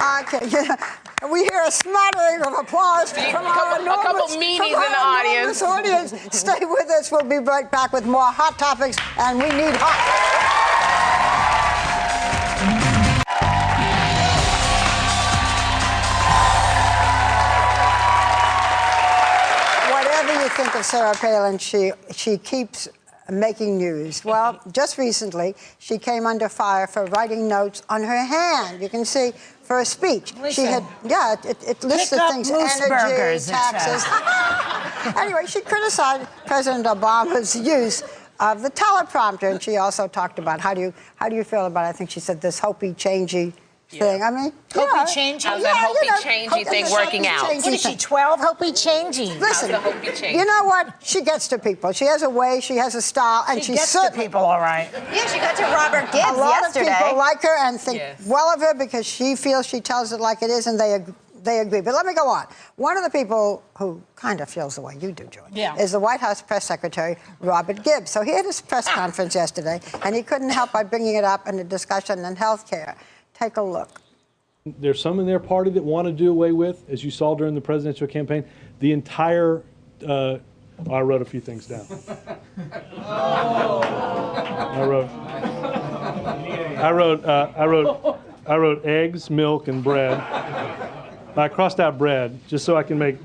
Okay, we hear a smattering of applause from our enormous audience. Stay with us. We'll be right back with more hot topics, and we need hot. Whatever you think of Sarah Palin, she keeps making news. Well, just recently, she came under fire for writing notes on her hand. You can see, for a speech. She had, it listed things, energy, taxes. Anyway, she criticized President Obama's use of the teleprompter, and she also talked about how do you feel about, I think she said, this hopey-changey thing. I mean, hopey-changey? How's that hopey-changey thing working out? What is she, 12? Hopey-changey. Listen, you know what? She gets to people. She has a way, she has a style, and she gets to people, all right. Yeah, she got to Robert Gibbs yesterday. A lot of people like her and think well of her because she feels she tells it like it is, and they agree. But let me go on. One of the people who kind of feels the way you do, Joy, is the White House press secretary, Robert Gibbs. So he had his press conference yesterday, and he couldn't help by bringing it up in a discussion on health care. Take a look. There's some in their party that want to do away with, as you saw during the presidential campaign, the entire, I wrote a few things down. I wrote eggs, milk, and bread. I crossed out bread just so I can make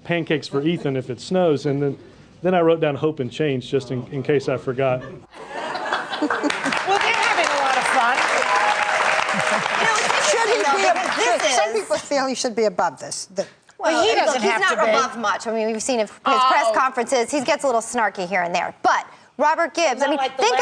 pancakes for Ethan if it snows, and then I wrote down hope and change just in case I forgot. Well, they're having a lot of fun. Some people feel he should be above this. Well, he doesn't have he's to not be. above much. I mean, we've seen his press conferences. He gets a little snarky here and there. But Robert Gibbs, I mean, like think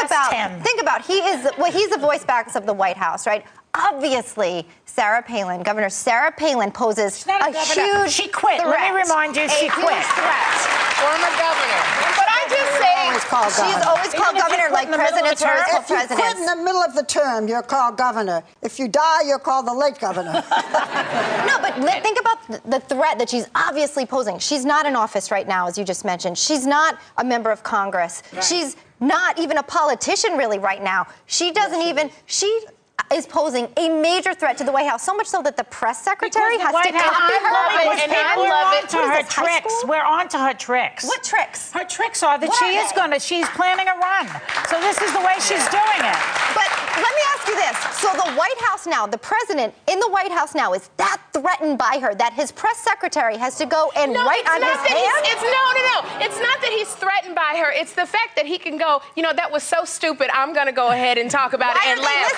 about he's the voice box of the White House, right? Obviously, Sarah Palin, Governor Sarah Palin, poses a huge She quit. threat. Let me remind you, she quit. Former governor. But I'm just saying, she's always called governor like presidents always call presidents. If you quit in the middle of the term, you're called governor. If you die, you're called the late governor. No, but think about the threat that she's obviously posing. She's not in office right now, as you just mentioned. She's not a member of Congress. Right. She's not even a politician really right now. She doesn't even, she is posing a major threat to the White House, so much so that the press secretary has to copy her. We're on to her tricks. We're on to her tricks. What tricks? Her tricks are that she's planning a run. So this is the way she's doing it. But let me ask you this. So the White House now, the president in the White House now is that threatened by her that his press secretary has to go and write on his hand? No. It's not that he's threatened by her. It's the fact that he can go, that was so stupid, I'm going to go ahead and talk about it and laugh.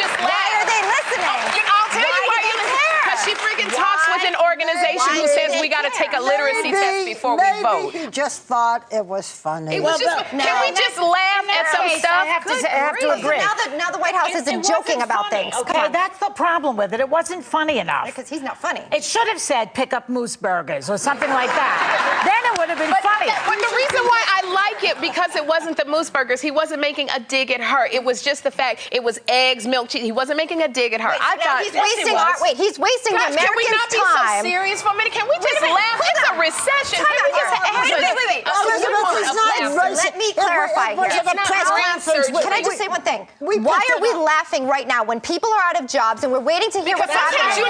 Why are they listening? I'll tell you why you're listening. Because she freaking talks with an organization who says we got to take a literacy test before we vote. Maybe he just thought it was funny. It was just, can we just laugh at some stuff? I have to agree. Now the White House isn't joking about things. Okay, that's the problem with it. It wasn't funny enough. Because he's not funny. It should have said pick up moose burgers or something like that. Then it would have been funny. But the reason why I like it, because it wasn't the moose burgers. He wasn't making a dig at her. It was just the fact it was eggs, milk, cheese. He wasn't making a dig at her. He's wasting the Americans' time. Can we not be so serious for a minute? Can we just laugh? It's a recession. Wait. Let me clarify here. Can I just say one thing? Why are we laughing right now when people are out of jobs and we're waiting to hear what's happening?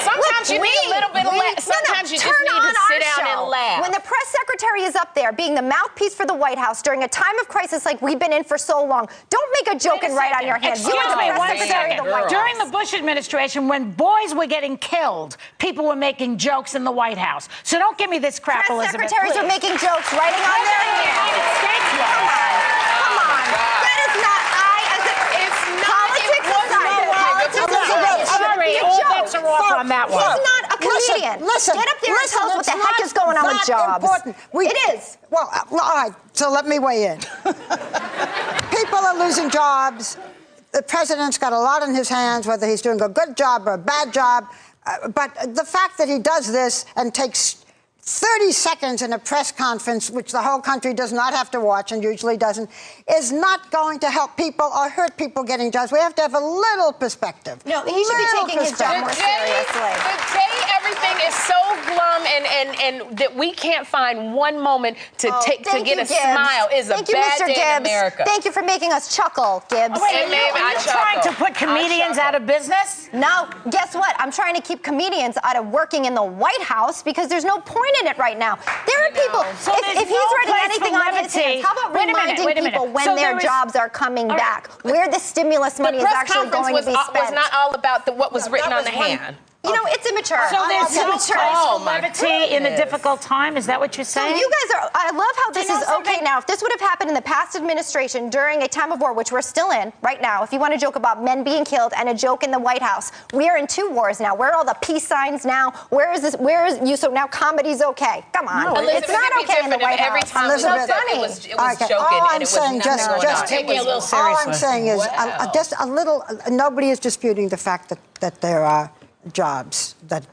Sometimes you need a little bit of laugh. Sometimes you just need to sit down and laugh. When the press secretary is up there being the mouthpiece for the White House during a time of crisis like we've been in for so long, don't make a joke and write on your hand. Excuse me, one second. During the Bush administration, when boys were getting killed, people were making jokes in the White House. So don't give me this crap, Elizabeth. Elizabeth. Secretaries are making jokes, writing on their hand. Come on. That is not on that one. He's not a comedian. Get up there and tell us what the heck is going on with jobs. It is. Well, all right, so let me weigh in. People are losing jobs. The president's got a lot in his hands, whether he's doing a good job or a bad job. But the fact that he does this and takes 30 seconds in a press conference, which the whole country does not have to watch and usually doesn't, is not going to help people or hurt people getting jobs. We have to have a little perspective. No, he should be taking his job more seriously. The day everything is so glum and that we can't find one moment to get a smile is a bad day in America. Thank you for making us chuckle, Gibbs. Wait, are you trying to put comedians out of business? No, guess what? I'm trying to keep comedians out of working in the White House because there's no point in it right now. There are people, So if he's writing anything on his hands, how about reminding people when their jobs are coming back, where the stimulus money is actually going to be spent? Was not all about what was written on the hand. You know, it's immature. So there's no place for levity in a difficult time? Is that what you're saying? So you guys are, I love how this is okay now. If this would have happened in the past administration during a time of war, which we're still in right now, if you want to joke about men being killed and a joke in the White House, we are in 2 wars now. Where are all the peace signs now? Where is this? Where is you? So now comedy's okay. Come on. No, it's not okay in the White every House. time Elizabeth, it was joking and it was nothing going on. Take me a little seriously. All I'm saying is just a little. Nobody is disputing the fact that there are jobs that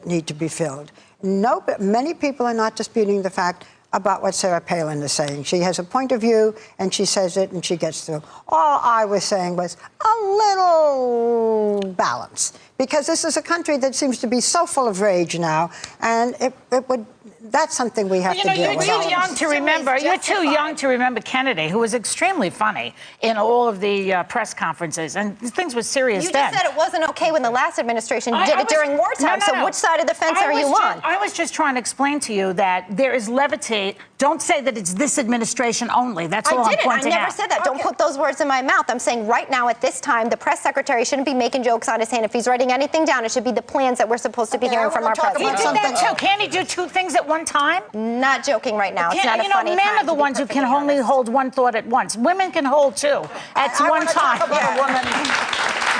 need to be filled. No, but many people are not disputing the fact about what Sarah Palin is saying. She has a point of view, and she says it, and she gets through. All I was saying was a little balance, because this is a country that seems to be so full of rage now, and it would. That's something we have to deal with. You're too young to remember. You're too young to remember Kennedy, who was extremely funny in all of the press conferences, and things were serious then. You just said it wasn't okay when the last administration did it during wartime. No. So which side of the fence are you on? I was just trying to explain to you that there is levity. Don't say that it's this administration only. That's all I'm pointing out. I never said that. Don't put those words in my mouth. I'm saying right now at this time, the press secretary shouldn't be making jokes on his hand. If he's writing anything down, it should be the plans that we're supposed to be hearing from our president. He did that too. Can't he do 2 things at one time? Not joking right now. It's not a funny time. Men are the ones who can only hold one thought at once. Women can hold 2 at one time.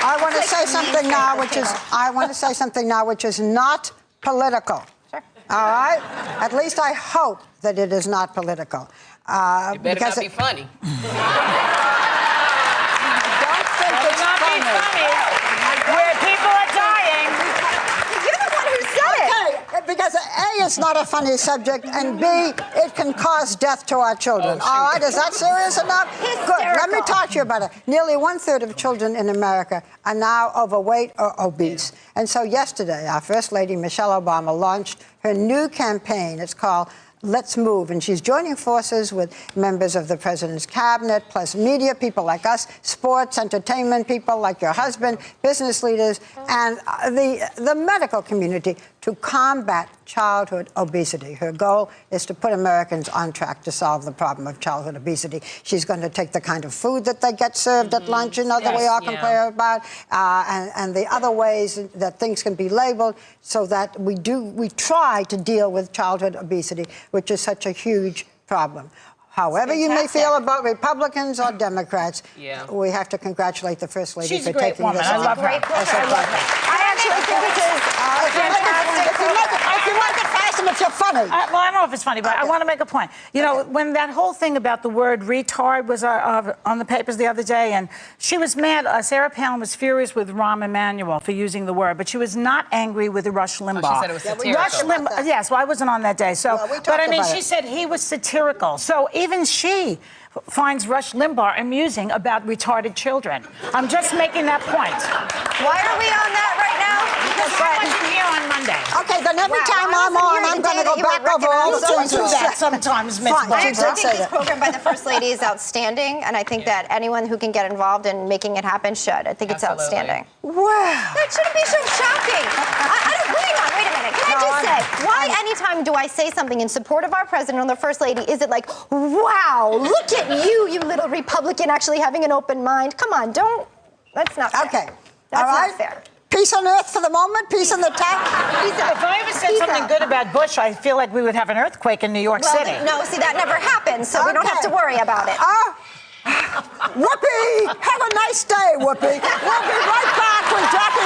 I want to say something now, which is not political. Sure. All right? At least I hope that it is not political. It better not be funny. Don't think it's funny. Where people are dying. You're the one who said it. Okay, because A, it's not a funny subject, and B, it can cause death to our children. All right, is that serious enough? Good. Let me talk to you about it. Nearly 1/3 of children in America are now overweight or obese. And so yesterday, our First Lady, Michelle Obama, launched her new campaign. It's called Let's Move, and she's joining forces with members of the president's cabinet, plus media people like us, sports, entertainment people like your husband, business leaders, and the medical community to combat childhood obesity. Her goal is to put Americans on track to solve the problem of childhood obesity.'s going to take the kind of food that they get served at lunch, that we all complain about, and the other ways that things can be labeled, so that we try to deal with childhood obesity, which is such a huge problem. However you may feel about Republicans or Democrats, we have to congratulate the First Lady for taking this on. I love her. I actually think this is fantastic. If you make it fashion, if you're funny. Well, I don't know if it's funny, but I want to make a point. You know, when that whole thing about the word retard was on the papers the other day, and she was mad, Sarah Palin was furious with Rahm Emanuel for using the word, but she was not angry with Rush Limbaugh. She said it was satirical. Rush Limbaugh, yes, well, I wasn't on that day. So, but I mean, she said he was satirical. So even she finds Rush Limbaugh amusing about retarded children. I'm just making that point. Why are we on that right now? Because I wasn't here on Monday. Okay, then every time I'm on, I'm going to go back over all the things you said. Sometimes, Ms. Fine, I she actually did say think this that. program by the First Lady is outstanding, and I think that anyone who can get involved in making it happen should. I think it's outstanding. Wow. That shouldn't be so shocking. Wait a minute. Can I just say, why anytime do I say something in support of our president or the First Lady, is it like, wow, look at you little Republican actually having an open mind? Come on, that's not fair. Okay. That's all right. not fair. Peace on earth for the moment, peace on the top. If I ever said something good about Bush, I feel like we would have an earthquake in New York City. No, see, that never happened, so we don't have to worry about it. Whoopi, have a nice day, Whoopi. We'll be right back with Jackie